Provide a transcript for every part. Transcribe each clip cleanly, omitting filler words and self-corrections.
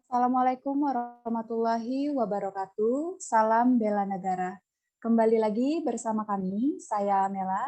Assalamualaikum warahmatullahi wabarakatuh. Salam bela negara. Kembali lagi bersama kami, saya Mela,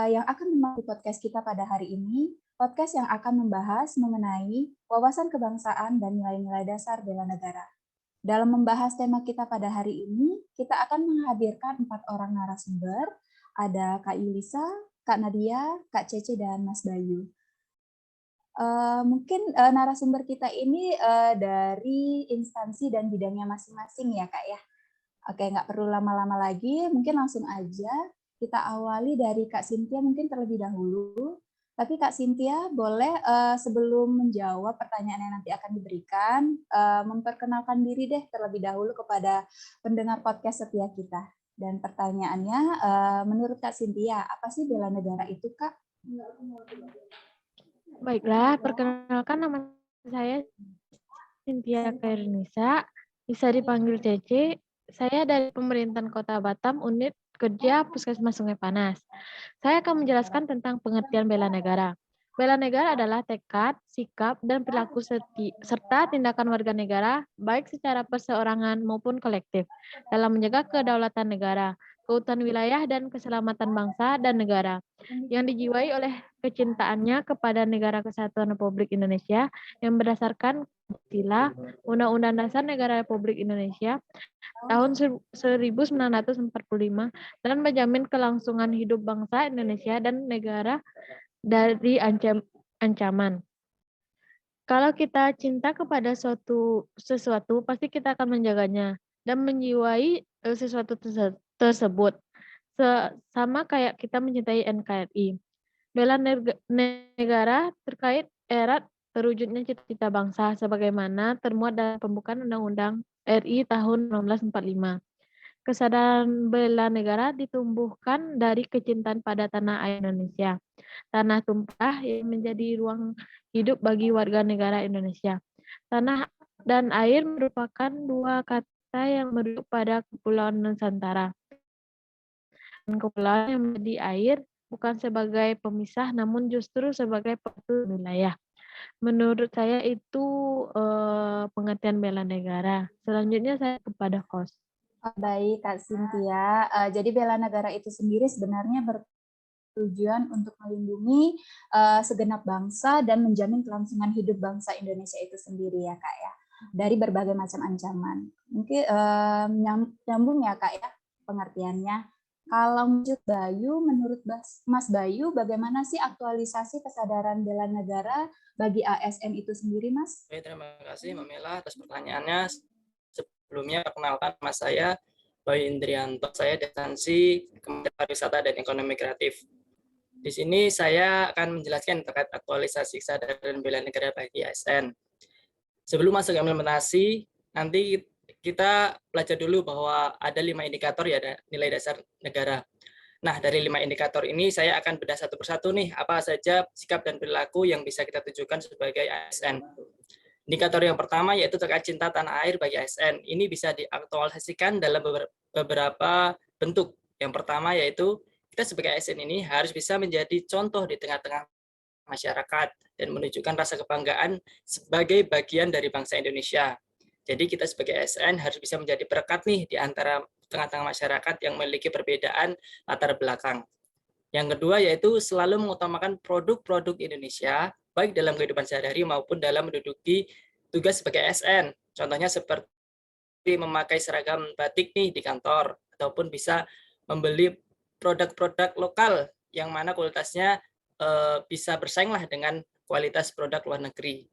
yang akan memasuki podcast kita pada hari ini. Podcast yang akan membahas mengenai wawasan kebangsaan dan nilai-nilai dasar bela negara. Dalam membahas tema kita pada hari ini, kita akan menghadirkan 4 orang narasumber. Ada Kak Yulisa, Kak Nadia, Kak Cece, dan Mas Bayu. Mungkin, narasumber kita ini, dari instansi dan bidangnya masing-masing ya, Kak, ya. Oke, nggak perlu lama-lama lagi, mungkin langsung aja kita awali dari Kak Cynthia mungkin terlebih dahulu. Tapi Kak Cynthia boleh, sebelum menjawab pertanyaan yang nanti akan diberikan, memperkenalkan diri deh terlebih dahulu kepada pendengar podcast setia kita. Dan pertanyaannya, menurut Kak Cynthia, apa sih bela negara itu, Kak? Baiklah, perkenalkan nama saya Cynthia Kairunisa, bisa dipanggil Cece. Saya dari Pemerintahan Kota Batam, Unit Kerja Puskesmas Sungai Panas. Saya akan menjelaskan tentang pengertian bela negara. Bela negara adalah tekad, sikap, dan perilaku serta tindakan warga negara, baik secara perseorangan maupun kolektif, dalam menjaga kedaulatan negara, keutuhan wilayah, dan keselamatan bangsa dan negara, yang dijiwai oleh kecintaannya kepada Negara Kesatuan Republik Indonesia yang berdasarkan Pancasila, Undang-Undang Dasar Negara Republik Indonesia tahun 1945 dan menjamin kelangsungan hidup bangsa Indonesia dan negara dari ancaman. Kalau kita cinta kepada sesuatu, pasti kita akan menjaganya dan menjiwai sesuatu tersebut. Sama kayak kita mencintai NKRI. Bela negara terkait erat terwujudnya cita-cita bangsa sebagaimana termuat dalam pembukaan Undang-Undang RI tahun 1945. Kesadaran bela negara ditumbuhkan dari kecintaan pada tanah air Indonesia, tanah tumpah yang menjadi ruang hidup bagi warga negara Indonesia. Tanah dan air merupakan dua kata yang merujuk pada Kepulauan Nusantara. Dan kepulauan yang menjadi air bukan sebagai pemisah, namun justru sebagai pengatur wilayah. Menurut saya itu pengertian bela negara. Selanjutnya saya kepada host. Baik, Kak Cynthia. Jadi bela negara itu sendiri sebenarnya bertujuan untuk melindungi segenap bangsa dan menjamin kelangsungan hidup bangsa Indonesia itu sendiri ya, Kak ya, dari berbagai macam ancaman. Mungkin nyambung ya, Kak ya, pengertiannya. Kalau menurut Mas Bayu, bagaimana sih aktualisasi kesadaran bela negara bagi ASN itu sendiri, Mas? Oke, terima kasih Mbak Mela atas pertanyaannya. Sebelumnya perkenalkan nama saya Bayu Indrianto, saya dari instansi Kementerian Pariwisata dan Ekonomi Kreatif. Di sini saya akan menjelaskan terkait aktualisasi kesadaran bela negara bagi ASN. Sebelum masuk implementasi, nanti kita belajar dulu bahwa ada 5 indikator ya, ada nilai dasar negara. Nah, dari 5 indikator ini saya akan bedah satu persatu nih, apa saja sikap dan perilaku yang bisa kita tujukan sebagai ASN. Indikator yang pertama yaitu terkait cinta tanah air bagi ASN. Ini bisa diaktualisasikan dalam beberapa bentuk. Yang pertama yaitu kita sebagai ASN ini harus bisa menjadi contoh di tengah-tengah masyarakat dan menunjukkan rasa kebanggaan sebagai bagian dari bangsa Indonesia. Jadi kita sebagai ASN harus bisa menjadi perekat nih di antara tengah-tengah masyarakat yang memiliki perbedaan latar belakang. Yang kedua yaitu selalu mengutamakan produk-produk Indonesia, baik dalam kehidupan sehari-hari maupun dalam menduduki tugas sebagai ASN. Contohnya seperti memakai seragam batik nih di kantor, ataupun bisa membeli produk-produk lokal yang mana kualitasnya bisa bersainglah dengan kualitas produk luar negeri.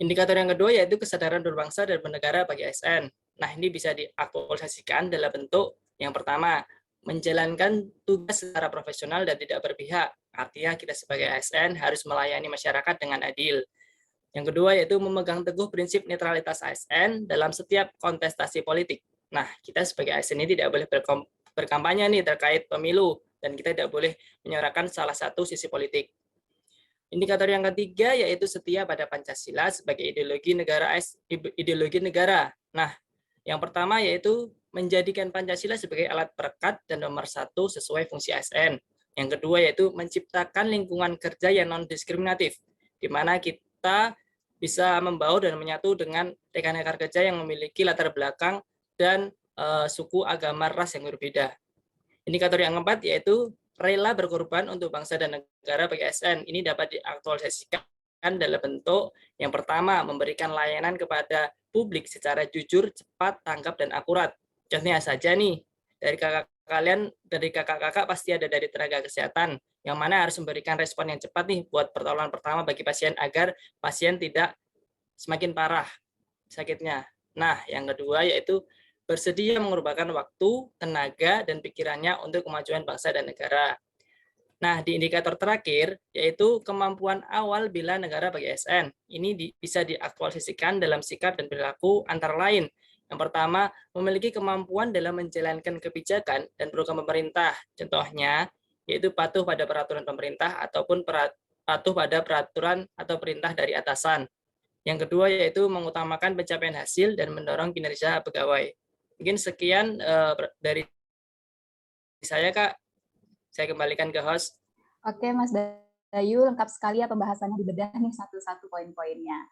Indikator yang kedua yaitu kesadaran berbangsa dan bernegara bagi ASN. Nah, ini bisa diaktualisasikan dalam bentuk yang pertama, menjalankan tugas secara profesional dan tidak berpihak. Artinya kita sebagai ASN harus melayani masyarakat dengan adil. Yang kedua yaitu memegang teguh prinsip netralitas ASN dalam setiap kontestasi politik. Nah, kita sebagai ASN ini tidak boleh berkampanye nih terkait pemilu dan kita tidak boleh menyuarakan salah satu sisi politik. Indikator yang ketiga yaitu setia pada Pancasila sebagai ideologi negara. Nah, yang pertama yaitu menjadikan Pancasila sebagai alat perekat dan nomor satu sesuai fungsi ASN. Yang kedua yaitu menciptakan lingkungan kerja yang non-diskriminatif, di mana kita bisa membaur dan menyatu dengan rekan-rekan kerja yang memiliki latar belakang dan suku, agama, ras yang berbeda. Indikator yang keempat yaitu rela berkorban untuk bangsa dan negara bagi ASN. Ini dapat diaktualisasikan dalam bentuk yang pertama, memberikan layanan kepada publik secara jujur, cepat, tanggap, dan akurat. Contohnya saja nih, dari kakak-kakak pasti ada dari tenaga kesehatan, yang mana harus memberikan respon yang cepat nih buat pertolongan pertama bagi pasien agar pasien tidak semakin parah sakitnya. Nah, yang kedua yaitu bersedia mengorbankan waktu, tenaga, dan pikirannya untuk kemajuan bangsa dan negara. Nah, di indikator terakhir, yaitu kemampuan awal bela negara bagi ASN. Ini bisa diaktualisasikan dalam sikap dan perilaku antara lain. Yang pertama, memiliki kemampuan dalam menjalankan kebijakan dan program pemerintah. Contohnya, yaitu patuh pada peraturan pemerintah ataupun patuh pada peraturan atau perintah dari atasan. Yang kedua, yaitu mengutamakan pencapaian hasil dan mendorong kinerja pegawai. Mungkin sekian dari saya, Kak. Saya kembalikan ke host. Oke, Mas Dayu, lengkap sekali ya pembahasannya, dibedah nih satu-satu poin-poinnya.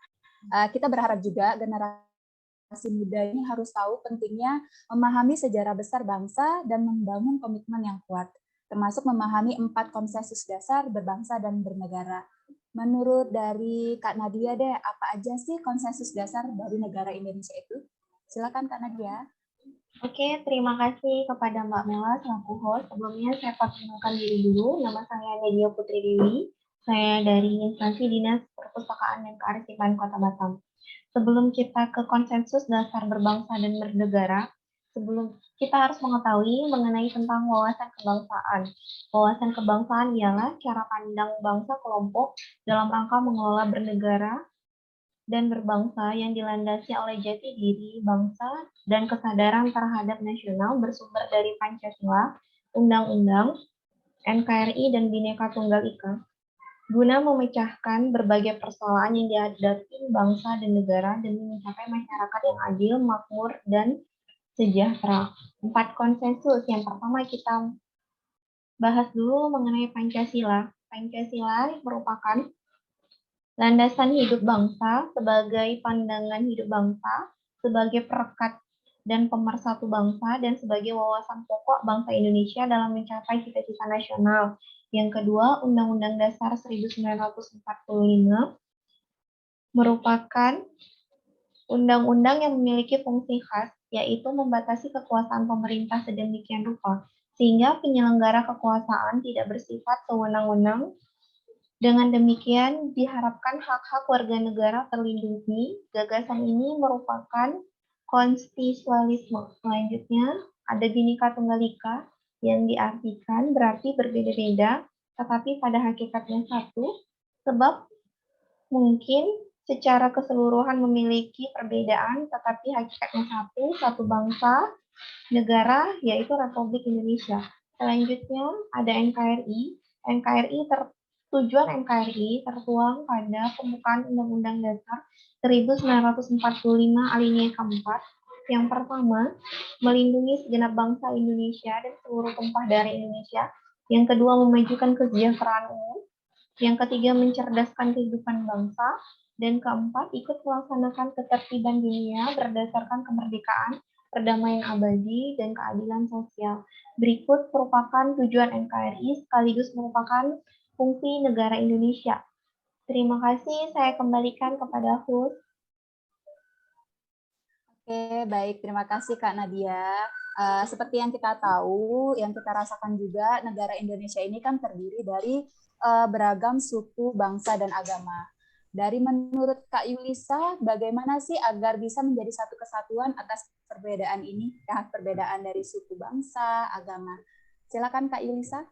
Kita berharap juga generasi muda ini harus tahu pentingnya memahami sejarah besar bangsa dan membangun komitmen yang kuat, termasuk memahami 4 konsensus dasar berbangsa dan bernegara. Menurut dari Kak Nadia deh, apa aja sih konsensus dasar dari negara Indonesia itu? Silakan Kak Nadia. Oke, terima kasih kepada Mbak Mela selaku host. Sebelumnya saya perkenalkan diri dulu. Nama saya Nadia Putri Dewi. Saya dari instansi Dinas Perpustakaan dan Kearsipan Kota Batam. Sebelum kita ke konsensus dasar berbangsa dan bernegara, sebelum kita harus mengetahui mengenai tentang wawasan kebangsaan. Wawasan kebangsaan ialah cara pandang bangsa kelompok dalam rangka mengelola bernegara dan berbangsa yang dilandasi oleh jati diri bangsa dan kesadaran terhadap nasional bersumber dari Pancasila, Undang-Undang, NKRI, dan Bhinneka Tunggal Ika, guna memecahkan berbagai persoalan yang dihadapi bangsa dan negara demi mencapai masyarakat yang adil, makmur, dan sejahtera. 4 konsensus. Yang pertama kita bahas dulu mengenai Pancasila. Pancasila merupakan landasan hidup bangsa sebagai pandangan hidup bangsa, sebagai perekat dan pemersatu bangsa, dan sebagai wawasan pokok bangsa Indonesia dalam mencapai cita-cita nasional. Yang kedua, Undang-Undang Dasar 1945 merupakan undang-undang yang memiliki fungsi khas, yaitu membatasi kekuasaan pemerintah sedemikian rupa, sehingga penyelenggara kekuasaan tidak bersifat sewenang-wenang. Dengan demikian, diharapkan hak-hak warga negara terlindungi. Gagasan ini merupakan konstitusionalisme. Selanjutnya, ada Bhinneka Tunggal Ika yang diartikan berarti berbeda-beda, tetapi pada hakikatnya satu, sebab mungkin secara keseluruhan memiliki perbedaan, tetapi hakikatnya satu bangsa, negara, yaitu Republik Indonesia. Selanjutnya, ada NKRI. Tujuan NKRI tertuang pada pembukaan Undang-Undang Dasar 1945 alinea keempat. Yang pertama, melindungi segenap bangsa Indonesia dan seluruh tumpah darah Indonesia. Yang kedua, memajukan kesejahteraan umum. Yang ketiga, mencerdaskan kehidupan bangsa. Dan keempat, ikut melaksanakan ketertiban dunia berdasarkan kemerdekaan, perdamaian abadi, dan keadilan sosial. Berikut merupakan tujuan NKRI sekaligus merupakan fungsi negara Indonesia. Terima kasih, saya kembalikan kepada host. Oke, baik. Terima kasih Kak Nadia. Seperti yang kita tahu, yang kita rasakan juga, negara Indonesia ini kan terdiri dari beragam suku, bangsa, dan agama. Dari menurut Kak Yulisa, bagaimana sih agar bisa menjadi satu kesatuan atas perbedaan ini, ya, perbedaan dari suku, bangsa, agama. Silakan Kak Yulisa.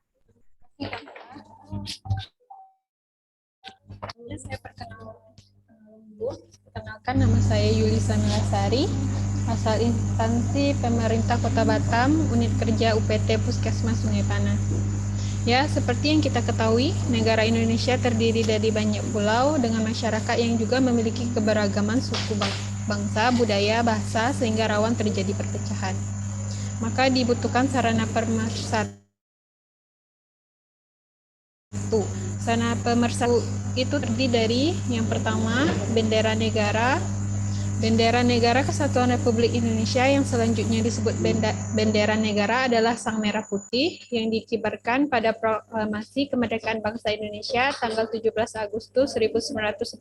Saya perkenalkan, nama saya Yulisa Melasari, asal instansi pemerintah Kota Batam, unit kerja UPT Puskesmas Sungai Panas. Ya, seperti yang kita ketahui, negara Indonesia terdiri dari banyak pulau dengan masyarakat yang juga memiliki keberagaman suku, bangsa, budaya, bahasa, sehingga rawan terjadi perpecahan. Maka dibutuhkan sarana pemersatu itu terdiri dari yang pertama, bendera negara. Bendera Negara Kesatuan Republik Indonesia yang selanjutnya disebut bendera negara adalah Sang Merah Putih yang dikibarkan pada Proklamasi Kemerdekaan Bangsa Indonesia tanggal 17 Agustus 1945.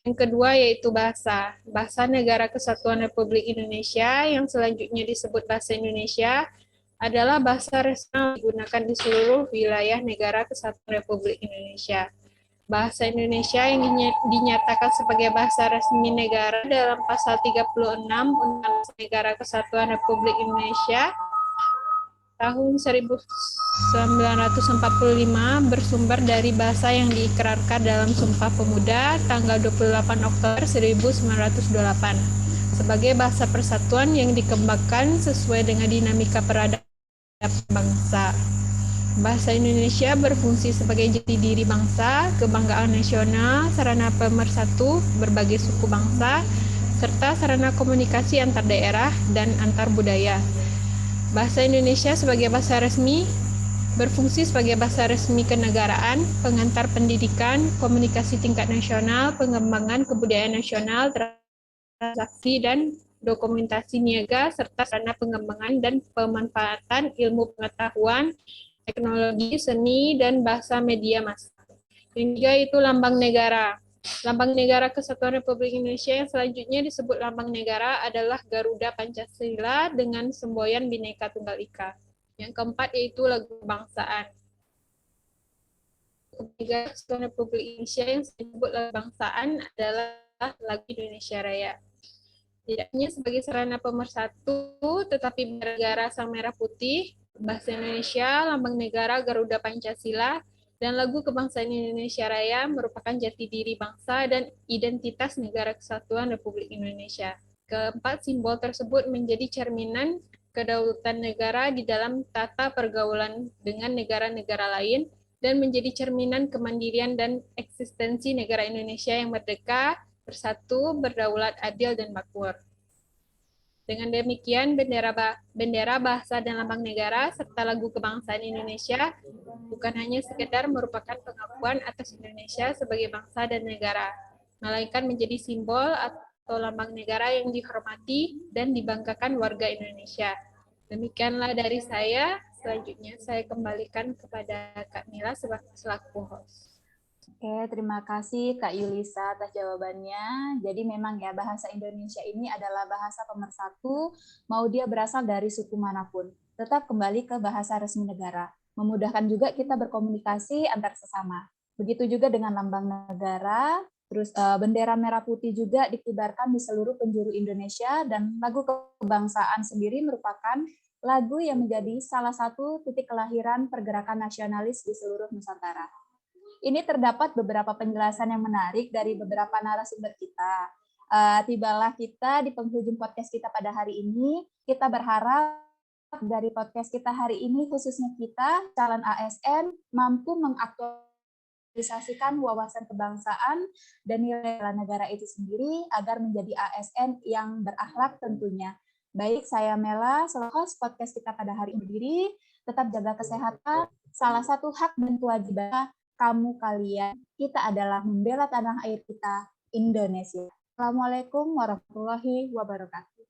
Yang kedua yaitu bahasa. Bahasa Negara Kesatuan Republik Indonesia yang selanjutnya disebut Bahasa Indonesia adalah bahasa resmi yang digunakan di seluruh wilayah Negara Kesatuan Republik Indonesia. Bahasa Indonesia yang dinyatakan sebagai bahasa resmi negara dalam pasal 36 Undang-Undang Negara Kesatuan Republik Indonesia tahun 1945 bersumber dari bahasa yang diikrarkan dalam Sumpah Pemuda tanggal 28 Oktober 1928 sebagai bahasa persatuan yang dikembangkan sesuai dengan dinamika peradaban bangsa. Bahasa Indonesia berfungsi sebagai jati diri bangsa, kebanggaan nasional, sarana pemersatu berbagai suku bangsa, serta sarana komunikasi antar daerah dan antar budaya. Bahasa Indonesia sebagai bahasa resmi berfungsi sebagai bahasa resmi kenegaraan, pengantar pendidikan, komunikasi tingkat nasional, pengembangan kebudayaan nasional, transaksi dan dokumentasi niaga, serta sarana pengembangan dan pemanfaatan ilmu pengetahuan, teknologi, seni, dan bahasa media massa. Yang ketiga itu lambang negara. Lambang negara Kesatuan Republik Indonesia yang selanjutnya disebut lambang negara adalah Garuda Pancasila dengan semboyan Bhinneka Tunggal Ika. Yang keempat yaitu lagu kebangsaan. Ketiga Kesatuan Republik Indonesia yang disebut lagu kebangsaan adalah lagu Indonesia Raya. Tidak hanya sebagai sarana pemersatu, tetapi negara Sang Merah Putih, Bahasa Indonesia, Lambang Negara Garuda Pancasila, dan lagu kebangsaan Indonesia Raya merupakan jati diri bangsa dan identitas Negara Kesatuan Republik Indonesia. Keempat, simbol tersebut menjadi cerminan kedaulatan negara di dalam tata pergaulan dengan negara-negara lain dan menjadi cerminan kemandirian dan eksistensi negara Indonesia yang merdeka, bersatu, berdaulat, adil, dan makmur. Dengan demikian, bendera, bahasa, dan lambang negara, serta lagu kebangsaan Indonesia bukan hanya sekedar merupakan pengakuan atas Indonesia sebagai bangsa dan negara, melainkan menjadi simbol atau lambang negara yang dihormati dan dibanggakan warga Indonesia. Demikianlah dari saya. Selanjutnya saya kembalikan kepada Kak Mila selaku host. Oke, terima kasih Kak Yulisa atas jawabannya. Jadi memang ya bahasa Indonesia ini adalah bahasa pemersatu, mau dia berasal dari suku manapun. Tetap kembali ke bahasa resmi negara. Memudahkan juga kita berkomunikasi antar sesama. Begitu juga dengan lambang negara, terus bendera merah putih juga dikibarkan di seluruh penjuru Indonesia, dan lagu kebangsaan sendiri merupakan lagu yang menjadi salah satu titik kelahiran pergerakan nasionalis di seluruh Nusantara. Ini terdapat beberapa penjelasan yang menarik dari beberapa narasumber kita. Tibalah kita di penghujung podcast kita pada hari ini. Kita berharap dari podcast kita hari ini, khususnya kita, calon ASN, mampu mengaktualisasikan wawasan kebangsaan dan nilai negara itu sendiri agar menjadi ASN yang berakhlak tentunya. Baik, saya Mela, selaku host podcast kita pada hari ini berdiri, tetap jaga kesehatan. Salah satu hak dan kewajiban kamu kalian, kita adalah membela tanah air kita, Indonesia. Assalamualaikum warahmatullahi wabarakatuh.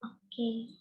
Oke.